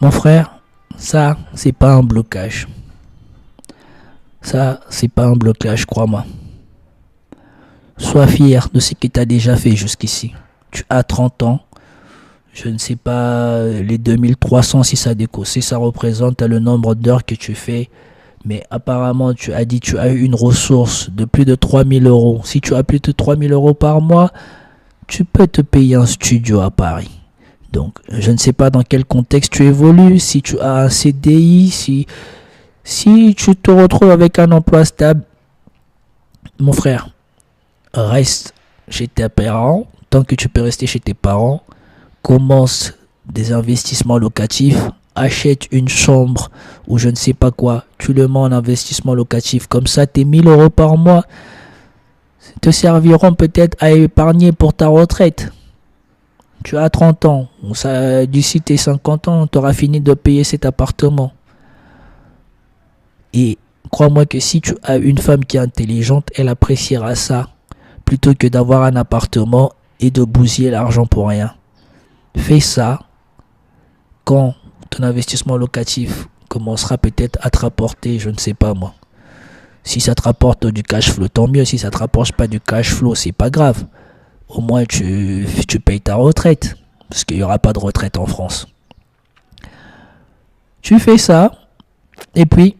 Mon frère, ça, c'est pas un blocage. Ça, c'est pas un blocage, crois-moi. Sois fier de ce que tu as déjà fait jusqu'ici. Tu as 30 ans. Je ne sais pas les 2300 si ça représente le nombre d'heures que tu fais. Mais apparemment, tu as dit que tu as eu une ressource de plus de 3000 euros. Si tu as plus de 3000 euros par mois, tu peux te payer un studio à Paris. Donc, je ne sais pas dans quel contexte tu évolues, si tu as un CDI, si tu te retrouves avec un emploi stable. Mon frère, reste chez tes parents. Tant que tu peux rester chez tes parents, commence des investissements locatifs. Achète une chambre ou je ne sais pas quoi. Tu le mets en investissement locatif. Comme ça, tes 1000 euros par mois te serviront peut-être à épargner pour ta retraite. Tu as 30 ans. D'ici tes 50 ans, tu auras fini de payer cet appartement. Et crois-moi que si tu as une femme qui est intelligente, elle appréciera ça plutôt que d'avoir un appartement et de bousiller l'argent pour rien. Fais ça quand ton investissement locatif commencera peut-être à te rapporter, je ne sais pas moi. Si ça te rapporte du cash flow, tant mieux. Si ça te rapporte pas du cash flow, c'est pas grave. Au moins tu payes ta retraite. Parce qu'il n'y aura pas de retraite en France. Tu fais ça. Et puis,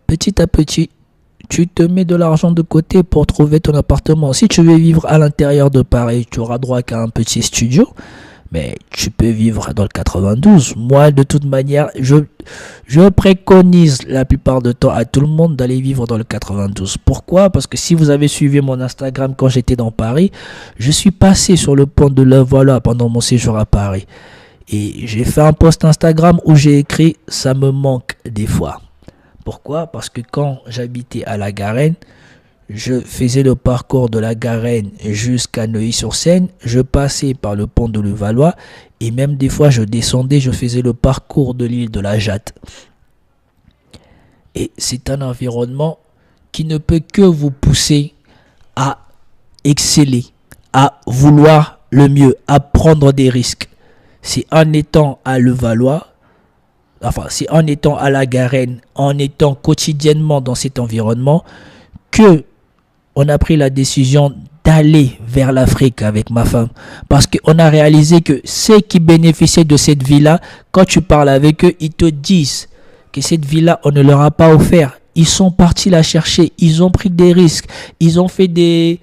petit à petit, tu te mets de l'argent de côté pour trouver ton appartement. Si tu veux vivre à l'intérieur de Paris, tu auras droit qu'à un petit studio. Mais tu peux vivre dans le 92. Moi, de toute manière, je préconise la plupart du temps à tout le monde d'aller vivre dans le 92. Pourquoi? Parce que si vous avez suivi mon Instagram quand j'étais dans Paris, je suis passé sur le pont de Levallois pendant mon séjour à Paris. Et j'ai fait un post Instagram où j'ai écrit « ça me manque des fois ». Pourquoi? Parce que quand j'habitais à la Garenne, je faisais le parcours de la Garenne jusqu'à Neuilly-sur-Seine, je passais par le pont de Levallois et même des fois je descendais, je faisais le parcours de l'île de la Jatte. Et c'est un environnement qui ne peut que vous pousser à exceller, à vouloir le mieux, à prendre des risques. C'est en étant à Levallois, c'est en étant à la Garenne, en étant quotidiennement dans cet environnement que on a pris la décision d'aller vers l'Afrique avec ma femme. Parce qu'on a réalisé que ceux qui bénéficiaient de cette vie-là, quand tu parles avec eux, ils te disent que cette vie-là, on ne leur a pas offert. Ils sont partis la chercher. Ils ont pris des risques. Ils ont fait des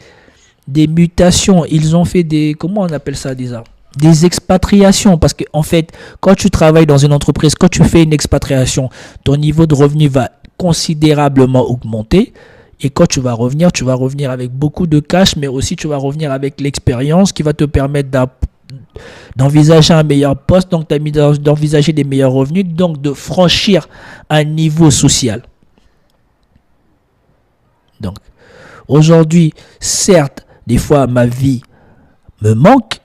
mutations. Ils ont fait comment on appelle ça déjà? Des expatriations. Parce que en fait, quand tu travailles dans une entreprise, quand tu fais une expatriation, ton niveau de revenu va considérablement augmenter. Et quand tu vas revenir avec beaucoup de cash, mais aussi tu vas revenir avec l'expérience qui va te permettre d'envisager un meilleur poste, donc d'envisager des meilleurs revenus, donc de franchir un niveau social. Donc, aujourd'hui, certes, des fois, ma vie me manque,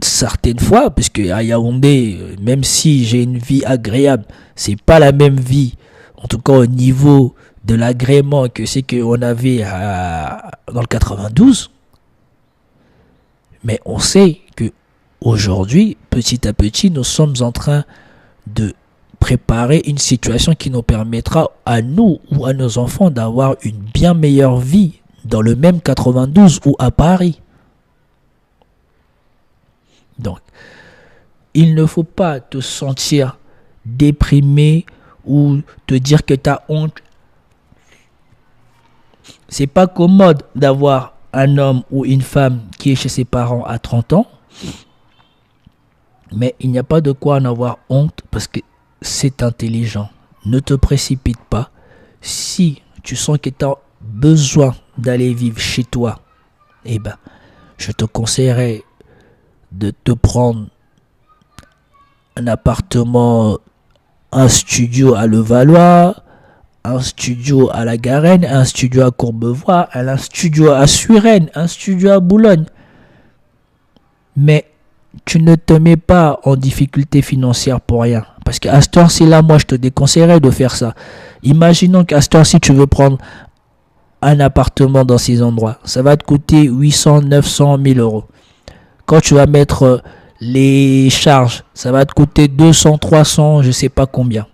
certaines fois, parce qu'à Yaoundé, même si j'ai une vie agréable, c'est pas la même vie, en tout cas au niveau de l'agrément que c'est qu'on avait dans le 92. Mais on sait que aujourd'hui, petit à petit, nous sommes en train de préparer une situation qui nous permettra à nous ou à nos enfants d'avoir une bien meilleure vie dans le même 92 ou à Paris. Donc, il ne faut pas te sentir déprimé ou te dire que tu as honte. C'est pas commode d'avoir un homme ou une femme qui est chez ses parents à 30 ans. Mais il n'y a pas de quoi en avoir honte parce que c'est intelligent. Ne te précipite pas. Si tu sens que tu as besoin d'aller vivre chez toi, je te conseillerais de te prendre un appartement, un studio à Levallois, un studio à la Garenne, un studio à Courbevoie, un studio à Suresnes, un studio à Boulogne. Mais tu ne te mets pas en difficulté financière pour rien. Parce qu'à cette heure-ci là, moi je te déconseillerais de faire ça. Imaginons qu'à cette heure-ci tu veux prendre un appartement dans ces endroits. Ça va te coûter 800, 900, 1000 euros. Quand tu vas mettre les charges, ça va te coûter 200, 300, je sais pas combien.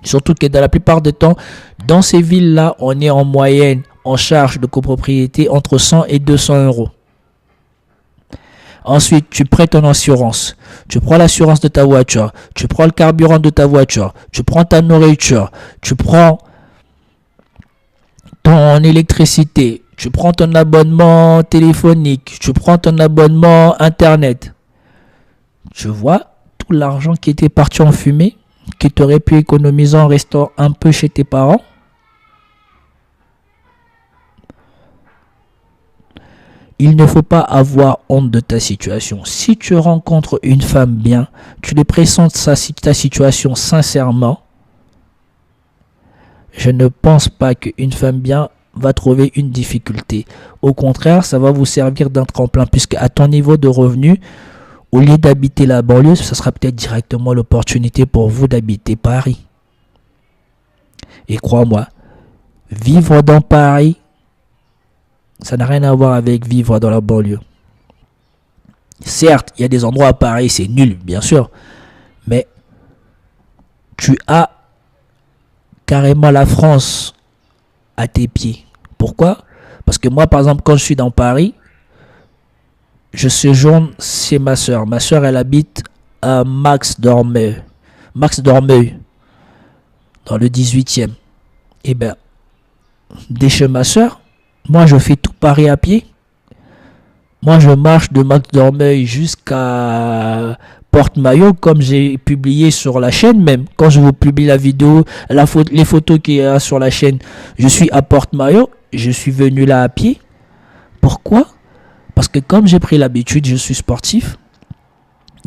Surtout que dans la plupart des temps, dans ces villes-là, on est en moyenne en charge de copropriété entre 100 et 200 euros. Ensuite, tu prends ton assurance. Tu prends l'assurance de ta voiture. Tu prends le carburant de ta voiture. Tu prends ta nourriture. Tu prends ton électricité. Tu prends ton abonnement téléphonique. Tu prends ton abonnement internet. Tu vois tout l'argent qui était parti en fumée, que tu aurais pu économiser en restant un peu chez tes parents. Il ne faut pas avoir honte de ta situation. Si tu rencontres une femme bien, tu lui présentes ta situation sincèrement, je ne pense pas qu'une femme bien va trouver une difficulté. Au contraire, ça va vous servir d'un tremplin, puisque à ton niveau de revenu, au lieu d'habiter la banlieue, ce sera peut-être directement l'opportunité pour vous d'habiter Paris. Et crois-moi, vivre dans Paris, ça n'a rien à voir avec vivre dans la banlieue. Certes, il y a des endroits à Paris, c'est nul, bien sûr. Mais tu as carrément la France à tes pieds. Pourquoi? Parce que moi, par exemple, quand je suis dans Paris, je séjourne chez ma soeur. Ma soeur, elle habite à Max Dormeuil. Max Dormeuil, dans le 18e. Et bien, dès chez ma soeur, moi, je fais tout Paris à pied. Moi, je marche de Max Dormeuil jusqu'à Porte-Maillot, comme j'ai publié sur la chaîne même. Quand je vous publie la vidéo, les photos qu'il y a sur la chaîne, je suis à Porte-Maillot. Je suis venu là à pied. Pourquoi? Parce que comme j'ai pris l'habitude, je suis sportif.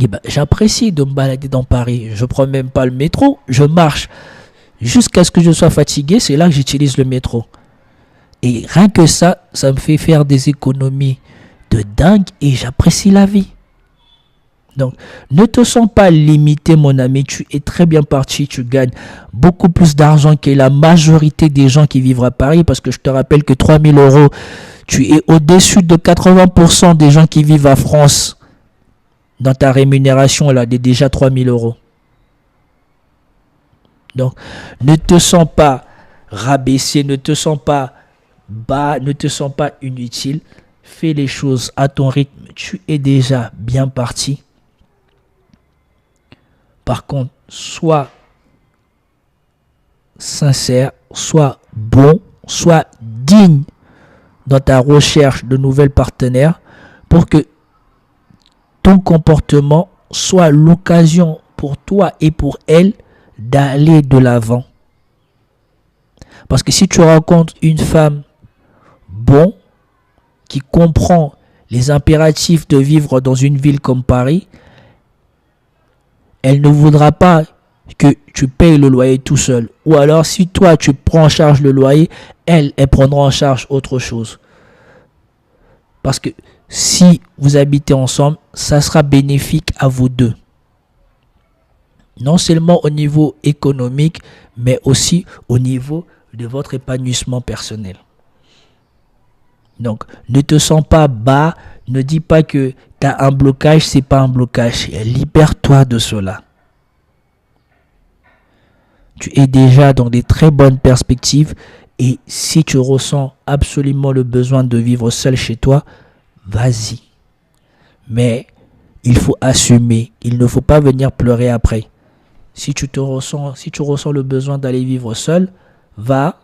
Et ben, j'apprécie de me balader dans Paris. Je prends même pas le métro. Je marche jusqu'à ce que je sois fatigué. C'est là que j'utilise le métro. Et rien que ça me fait faire des économies de dingue et j'apprécie la vie. Donc, ne te sens pas limité, mon ami. Tu es très bien parti. Tu gagnes beaucoup plus d'argent que la majorité des gens qui vivent à Paris. Parce que je te rappelle que 3 000 euros, tu es au-dessus de 80% des gens qui vivent en France. Dans ta rémunération, elle a déjà 3 000 euros. Donc, ne te sens pas rabaissé, ne te sens pas bas, ne te sens pas inutile. Fais les choses à ton rythme. Tu es déjà bien parti. Par contre, sois sincère, sois bon, sois digne dans ta recherche de nouvelles partenaires pour que ton comportement soit l'occasion pour toi et pour elle d'aller de l'avant. Parce que si tu rencontres une femme bonne, qui comprend les impératifs de vivre dans une ville comme Paris, elle ne voudra pas que tu payes le loyer tout seul. Ou alors, si toi, tu prends en charge le loyer, elle prendra en charge autre chose. Parce que si vous habitez ensemble, ça sera bénéfique à vous deux. Non seulement au niveau économique, mais aussi au niveau de votre épanouissement personnel. Donc, ne te sens pas bas, ne dis pas que tu as un blocage, c'est pas un blocage. Libère-toi de cela. Tu es déjà dans des très bonnes perspectives et si tu ressens absolument le besoin de vivre seul chez toi, vas-y. Mais il faut assumer, il ne faut pas venir pleurer après. Si tu ressens le besoin d'aller vivre seul, va.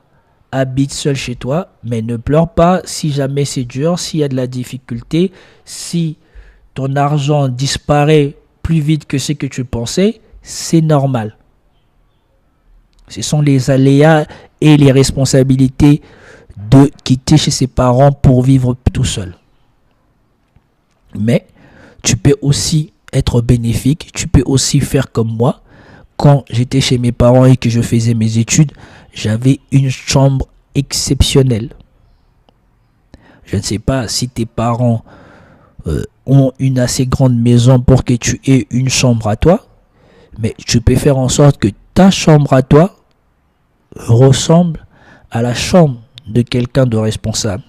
Habite seul chez toi, mais ne pleure pas si jamais c'est dur, s'il y a de la difficulté, si ton argent disparaît plus vite que ce que tu pensais, c'est normal. Ce sont les aléas et les responsabilités de quitter chez ses parents pour vivre tout seul. Mais tu peux aussi être bénéfique, tu peux aussi faire comme moi. Quand j'étais chez mes parents et que je faisais mes études, j'avais une chambre exceptionnelle. Je ne sais pas si tes parents ont une assez grande maison pour que tu aies une chambre à toi, mais tu peux faire en sorte que ta chambre à toi ressemble à la chambre de quelqu'un de responsable.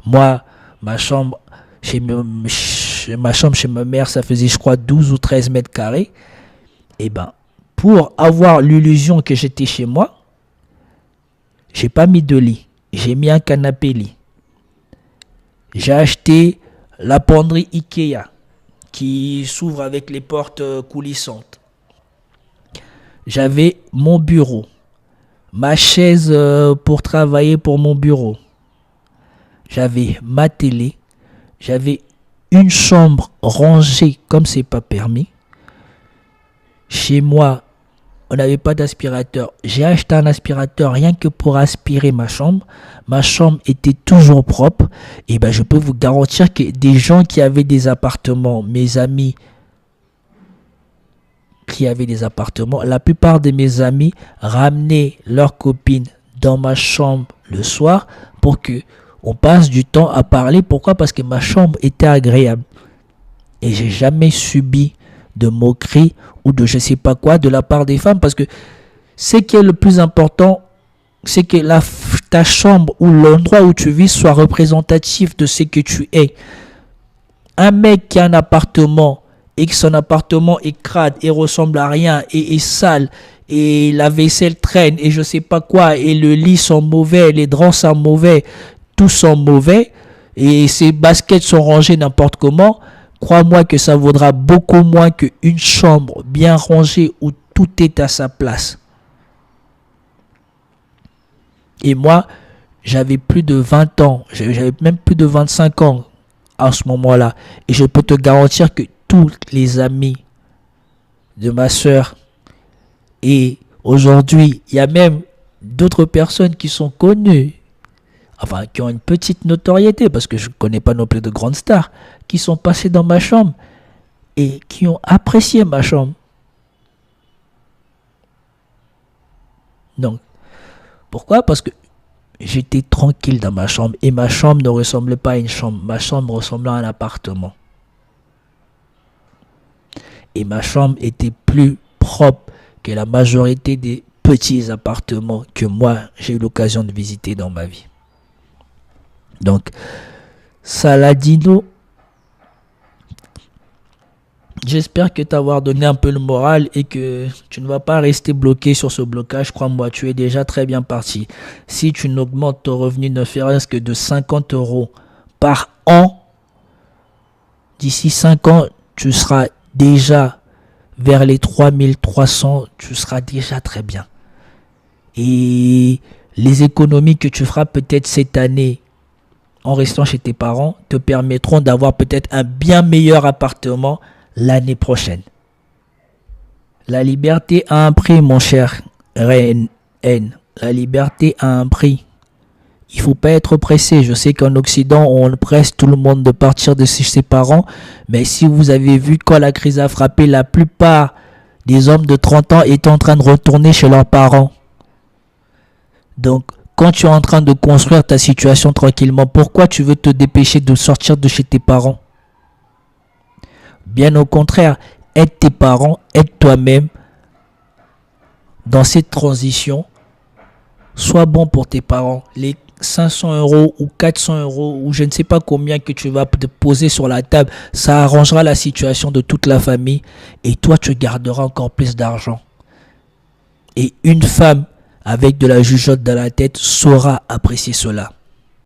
Moi, ma chambre ma chambre chez ma mère, ça faisait, je crois, 12 ou 13 mètres carrés. Et ben, pour avoir l'illusion que j'étais chez moi, j'ai pas mis de lit. J'ai mis un canapé lit. J'ai acheté la penderie Ikea qui s'ouvre avec les portes coulissantes. J'avais mon bureau, ma chaise pour travailler pour mon bureau. J'avais ma télé. J'avais une chambre rangée comme c'est pas permis. Chez moi, on n'avait pas d'aspirateur. J'ai acheté un aspirateur rien que pour aspirer ma chambre. Ma chambre était toujours propre. Et ben, je peux vous garantir que des gens qui avaient des appartements, mes amis qui avaient des appartements, la plupart de mes amis ramenaient leurs copines dans ma chambre le soir pour que on passe du temps à parler. Pourquoi? Parce que ma chambre était agréable. Et j'ai jamais subi de moqueries ou de je sais pas quoi de la part des femmes, parce que ce qui est le plus important, c'est que ta chambre ou l'endroit où tu vis soit représentatif de ce que tu es. Un mec qui a un appartement et que son appartement est crade et ressemble à rien et est sale et la vaisselle traîne et je sais pas quoi et le lit sont mauvais, les draps sont mauvais, tous sont mauvais et ses baskets sont rangées n'importe comment, crois-moi que ça vaudra beaucoup moins qu'une chambre bien rangée où tout est à sa place. Et moi, j'avais plus de 20 ans, j'avais même plus de 25 ans à ce moment-là. Et je peux te garantir que tous les amis de ma soeur, et aujourd'hui, il y a même d'autres personnes qui sont connues, enfin qui ont une petite notoriété, parce que je ne connais pas non plus de grandes stars, qui sont passées dans ma chambre et qui ont apprécié ma chambre. Donc, pourquoi? Parce que j'étais tranquille dans ma chambre et ma chambre ne ressemblait pas à une chambre. Ma chambre ressemblait à un appartement. Et ma chambre était plus propre que la majorité des petits appartements que moi j'ai eu l'occasion de visiter dans ma vie. Donc, Saladino, j'espère que t'avoir donné un peu le moral et que tu ne vas pas rester bloqué sur ce blocage. Crois-moi, tu es déjà très bien parti. Si tu n'augmentes ton revenu ne fût-ce que de 50 € par an, d'ici 5 ans, tu seras déjà vers les 3300, tu seras déjà très bien. Et les économies que tu feras peut-être cette année en restant chez tes parents te permettront d'avoir peut-être un bien meilleur appartement l'année prochaine. La liberté a un prix, mon cher N. La liberté a un prix. Il ne faut pas être pressé. Je sais qu'en Occident, on presse tout le monde de partir de chez ses parents. Mais si vous avez vu quand la crise a frappé, la plupart des hommes de 30 ans étaient en train de retourner chez leurs parents. Donc, quand tu es en train de construire ta situation tranquillement, pourquoi tu veux te dépêcher de sortir de chez tes parents? Bien au contraire, aide tes parents, aide toi-même dans cette transition. Sois bon pour tes parents. Les 500 € ou 400 € ou je ne sais pas combien que tu vas te poser sur la table, ça arrangera la situation de toute la famille et toi tu garderas encore plus d'argent. Et une femme avec de la jugeote dans la tête saura apprécier cela.